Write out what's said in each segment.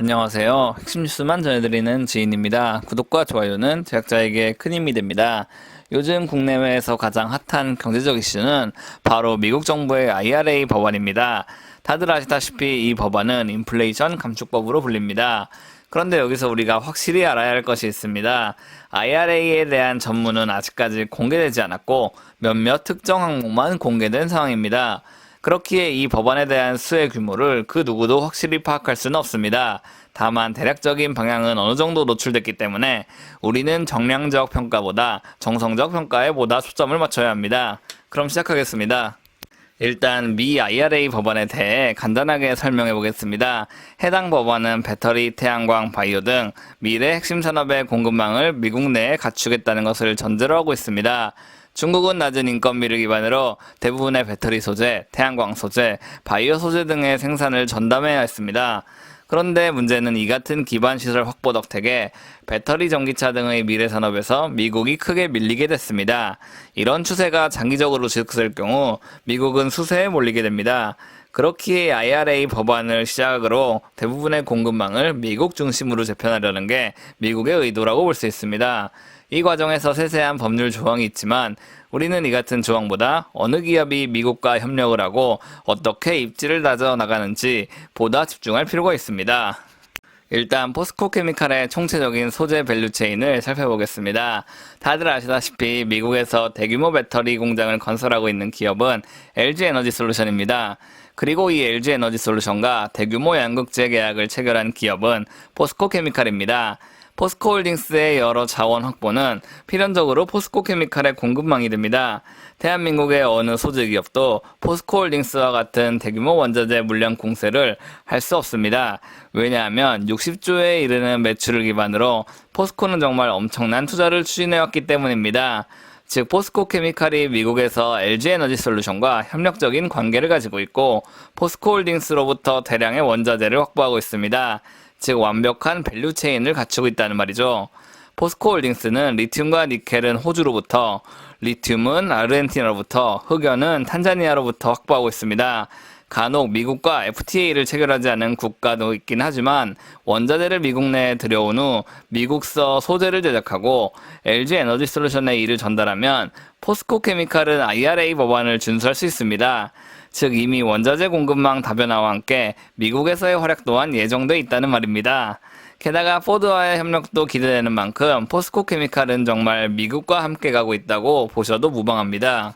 안녕하세요. 핵심 뉴스만 전해드리는 지인입니다. 구독과 좋아요는 제작자에게 큰 힘이 됩니다. 요즘 국내외에서 가장 핫한 경제적 이슈는 바로 미국 정부의 IRA 법안입니다. 다들 아시다시피 이 법안은 인플레이션 감축법으로 불립니다. 그런데 여기서 우리가 확실히 알아야 할 것이 있습니다. IRA에 대한 전문은 아직까지 공개되지 않았고 몇몇 특정 항목만 공개된 상황입니다. 그렇기에 이 법안에 대한 수혜 규모를 그 누구도 확실히 파악할 수는 없습니다. 다만 대략적인 방향은 어느 정도 노출됐기 때문에 우리는 정량적 평가보다 정성적 평가에 보다 초점을 맞춰야 합니다. 그럼 시작하겠습니다. 일단 미 IRA 법안에 대해 간단하게 설명해 보겠습니다. 해당 법안은 배터리, 태양광, 바이오 등 미래 핵심 산업의 공급망을 미국 내에 갖추겠다는 것을 전제로 하고 있습니다. 중국은 낮은 인건비를 기반으로 대부분의 배터리 소재, 태양광 소재, 바이오 소재 등의 생산을 전담해야 했습니다. 그런데 문제는 이 같은 기반 시설 확보 덕택에 배터리 전기차 등의 미래 산업에서 미국이 크게 밀리게 됐습니다. 이런 추세가 장기적으로 지속될 경우 미국은 수세에 몰리게 됩니다. 그렇기에 IRA 법안을 시작으로 대부분의 공급망을 미국 중심으로 재편하려는 게 미국의 의도라고 볼 수 있습니다. 이 과정에서 세세한 법률 조항이 있지만 우리는 이 같은 조항보다 어느 기업이 미국과 협력을 하고 어떻게 입지를 다져 나가는지 보다 집중할 필요가 있습니다. 일단 포스코 케미칼의 총체적인 소재 밸류체인을 살펴보겠습니다. 다들 아시다시피 미국에서 대규모 배터리 공장을 건설하고 있는 기업은 LG에너지솔루션입니다. 그리고 이 LG에너지솔루션과 대규모 양극재 계약을 체결한 기업은 포스코 케미칼입니다. 포스코홀딩스의 여러 자원 확보는 필연적으로 포스코케미칼의 공급망이 됩니다. 대한민국의 어느 소재 기업도 포스코홀딩스와 같은 대규모 원자재 물량 공세를 할 수 없습니다. 왜냐하면 60조에 이르는 매출을 기반으로 포스코는 정말 엄청난 투자를 추진해왔기 때문입니다. 즉 포스코케미칼이 미국에서 LG에너지솔루션과 협력적인 관계를 가지고 있고 포스코홀딩스로부터 대량의 원자재를 확보하고 있습니다. 즉 완벽한 밸류체인을 갖추고 있다는 말이죠. 포스코홀딩스는 리튬과 니켈은 호주로부터, 리튬은 아르헨티나로부터, 흑연은 탄자니아로부터 확보하고 있습니다. 간혹 미국과 FTA를 체결하지 않은 국가도 있긴 하지만 원자재를 미국 내에 들여온 후 미국서 소재를 제작하고 LG에너지솔루션에 이를 전달하면 포스코케미칼은 IRA 법안을 준수할 수 있습니다. 즉 이미 원자재 공급망 다변화와 함께 미국에서의 활약 또한 예정돼 있다는 말입니다. 게다가 포드와의 협력도 기대되는 만큼 포스코케미칼은 정말 미국과 함께 가고 있다고 보셔도 무방합니다.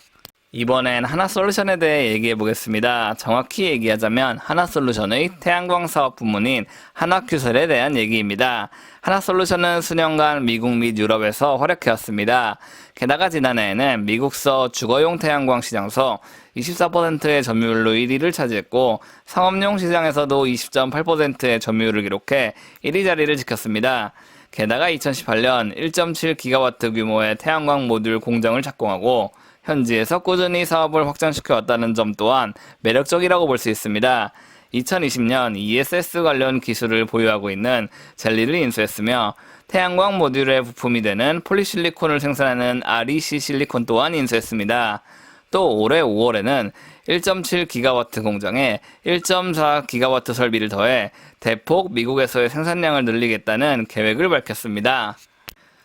이번엔 하나솔루션에 대해 얘기해 보겠습니다. 정확히 얘기하자면 하나솔루션의 태양광 사업 부문인 한화큐셀에 대한 얘기입니다. 하나솔루션은 수년간 미국 및 유럽에서 활약해왔습니다. 게다가 지난해에는 미국서 주거용 태양광 시장에서 24%의 점유율로 1위를 차지했고 상업용 시장에서도 20.8%의 점유율을 기록해 1위 자리를 지켰습니다. 게다가 2018년 1.7기가와트 규모의 태양광 모듈 공장을 착공하고 현지에서 꾸준히 사업을 확장시켜왔다는 점 또한 매력적이라고 볼 수 있습니다. 2020년 ESS 관련 기술을 보유하고 있는 젤리를 인수했으며 태양광 모듈의 부품이 되는 폴리실리콘을 생산하는 REC 실리콘 또한 인수했습니다. 또 올해 5월에는 1.7기가와트 공장에 1.4기가와트 설비를 더해 대폭 미국에서의 생산량을 늘리겠다는 계획을 밝혔습니다.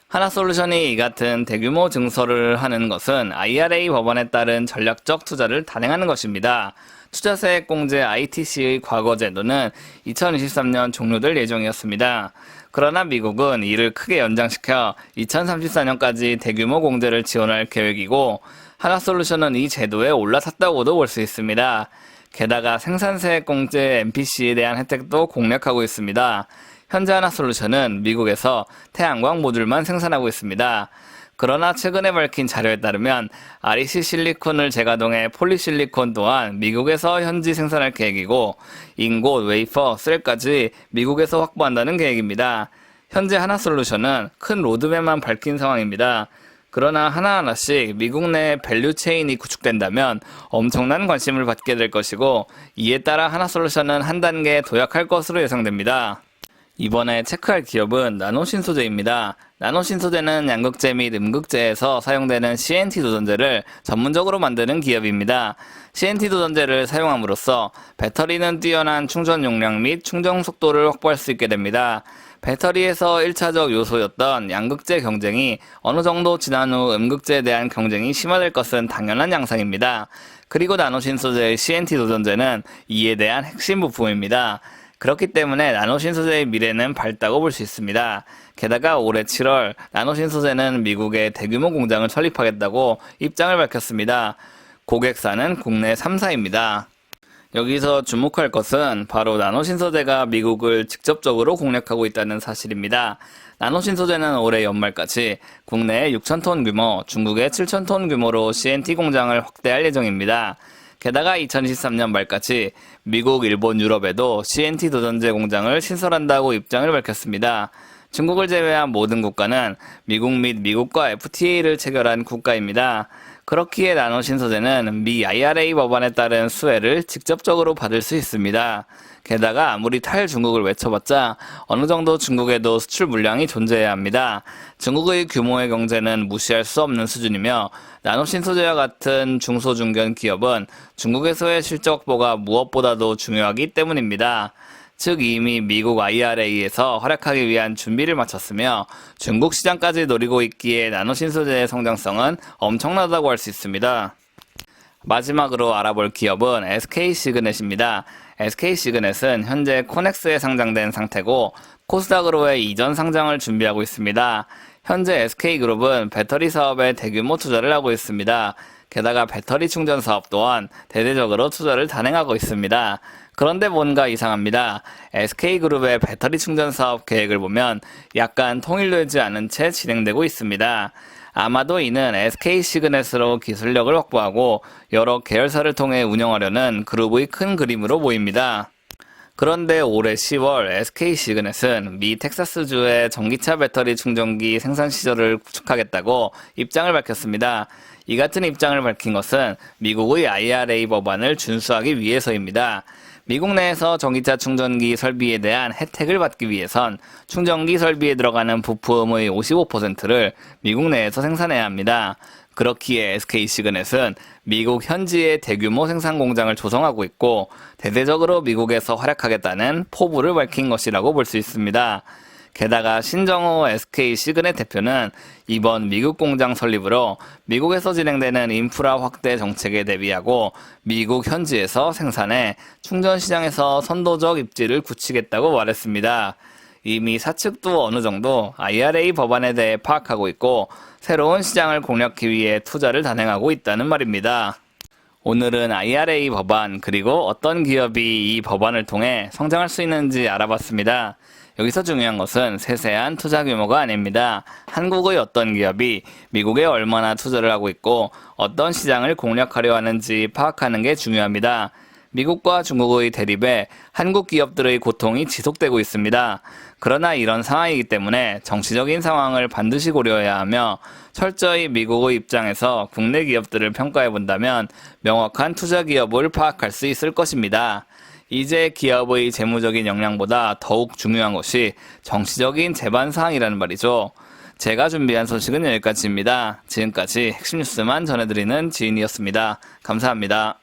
하나솔루션이 이 같은 대규모 증설을 하는 것은 IRA 법안에 따른 전략적 투자를 단행하는 것입니다. 투자세액공제 ITC의 과거 제도는 2023년 종료될 예정이었습니다. 그러나 미국은 이를 크게 연장시켜 2034년까지 대규모 공제를 지원할 계획이고 하나솔루션은 이 제도에 올라탔다고도 볼 수 있습니다. 게다가 생산세액공제 MPC에 대한 혜택도 공략하고 있습니다. 현재 하나솔루션은 미국에서 태양광 모듈만 생산하고 있습니다. 그러나 최근에 밝힌 자료에 따르면 REC 실리콘을 재가동해 폴리실리콘 또한 미국에서 현지 생산할 계획이고 인곳, 웨이퍼, 셀까지 미국에서 확보한다는 계획입니다. 현재 하나솔루션은 큰 로드맵만 밝힌 상황입니다. 그러나 하나하나씩 미국 내 밸류체인이 구축된다면 엄청난 관심을 받게 될 것이고 이에 따라 하나솔루션은 한 단계 도약할 것으로 예상됩니다. 이번에 체크할 기업은 나노신소재입니다. 나노신소재는 양극재 및 음극재에서 사용되는 CNT 도전재를 전문적으로 만드는 기업입니다. CNT 도전재를 사용함으로써 배터리는 뛰어난 충전 용량 및 충전 속도를 확보할 수 있게 됩니다. 배터리에서 1차적 요소였던 양극재 경쟁이 어느 정도 지난 후 음극재에 대한 경쟁이 심화될 것은 당연한 양상입니다. 그리고 나노신소재의 CNT 도전재는 이에 대한 핵심 부품입니다. 그렇기 때문에 나노신소재의 미래는 밝다고 볼 수 있습니다. 게다가 올해 7월 나노신소재는 미국에 대규모 공장을 설립하겠다고 입장을 밝혔습니다. 고객사는 국내 3사입니다. 여기서 주목할 것은 바로 나노신소재가 미국을 직접적으로 공략하고 있다는 사실입니다. 나노신소재는 올해 연말까지 국내에 6,000톤 규모, 중국에 7,000톤 규모로 CNT 공장을 확대할 예정입니다. 게다가 2023년 말까지 미국, 일본, 유럽에도 CNT 도전재 공장을 신설한다고 입장을 밝혔습니다. 중국을 제외한 모든 국가는 미국 및 미국과 FTA를 체결한 국가입니다. 그렇기에 나노신소재는 미 IRA 법안에 따른 수혜를 직접적으로 받을 수 있습니다. 게다가 아무리 탈중국을 외쳐봤자 어느 정도 중국에도 수출 물량이 존재해야 합니다. 중국의 규모의 경제는 무시할 수 없는 수준이며 나노신소재와 같은 중소중견 기업은 중국에서의 실적 확보가 무엇보다도 중요하기 때문입니다. 즉 이미 미국 IRA에서 활약하기 위한 준비를 마쳤으며 중국 시장까지 노리고 있기에 나노신소재의 성장성은 엄청나다고 할 수 있습니다. 마지막으로 알아볼 기업은 SK시그넷입니다. SK시그넷은 현재 코넥스에 상장된 상태고 코스닥으로의 이전 상장을 준비하고 있습니다. 현재 SK그룹은 배터리 사업에 대규모 투자를 하고 있습니다. 게다가 배터리 충전 사업 또한 대대적으로 투자를 단행하고 있습니다. 그런데 뭔가 이상합니다. SK그룹의 배터리 충전 사업 계획을 보면 약간 통일되지 않은 채 진행되고 있습니다. 아마도 이는 SK시그넷으로 기술력을 확보하고 여러 계열사를 통해 운영하려는 그룹의 큰 그림으로 보입니다. 그런데 올해 10월 SK시그넷은 미 텍사스주의 전기차 배터리 충전기 생산 시설을 구축하겠다고 입장을 밝혔습니다. 이 같은 입장을 밝힌 것은 미국의 IRA 법안을 준수하기 위해서입니다. 미국 내에서 전기차 충전기 설비에 대한 혜택을 받기 위해선 충전기 설비에 들어가는 부품의 55%를 미국 내에서 생산해야 합니다. 그렇기에 SK시그넷은 미국 현지에 대규모 생산 공장을 조성하고 있고 대대적으로 미국에서 활약하겠다는 포부를 밝힌 것이라고 볼 수 있습니다. 게다가 신정호 SK시그넷 대표는 이번 미국 공장 설립으로 미국에서 진행되는 인프라 확대 정책에 대비하고 미국 현지에서 생산해 충전 시장에서 선도적 입지를 굳히겠다고 말했습니다. 이미 사측도 어느 정도 IRA 법안에 대해 파악하고 있고 새로운 시장을 공략하기 위해 투자를 단행하고 있다는 말입니다. 오늘은 IRA 법안 그리고 어떤 기업이 이 법안을 통해 성장할 수 있는지 알아봤습니다. 여기서 중요한 것은 세세한 투자 규모가 아닙니다. 한국의 어떤 기업이 미국에 얼마나 투자를 하고 있고 어떤 시장을 공략하려 하는지 파악하는 게 중요합니다. 미국과 중국의 대립에 한국 기업들의 고통이 지속되고 있습니다. 그러나 이런 상황이기 때문에 정치적인 상황을 반드시 고려해야 하며 철저히 미국의 입장에서 국내 기업들을 평가해 본다면 명확한 투자 기업을 파악할 수 있을 것입니다. 이제 기업의 재무적인 역량보다 더욱 중요한 것이 정치적인 제반 사항이라는 말이죠. 제가 준비한 소식은 여기까지입니다. 지금까지 핵심 뉴스만 전해드리는 지인이었습니다. 감사합니다.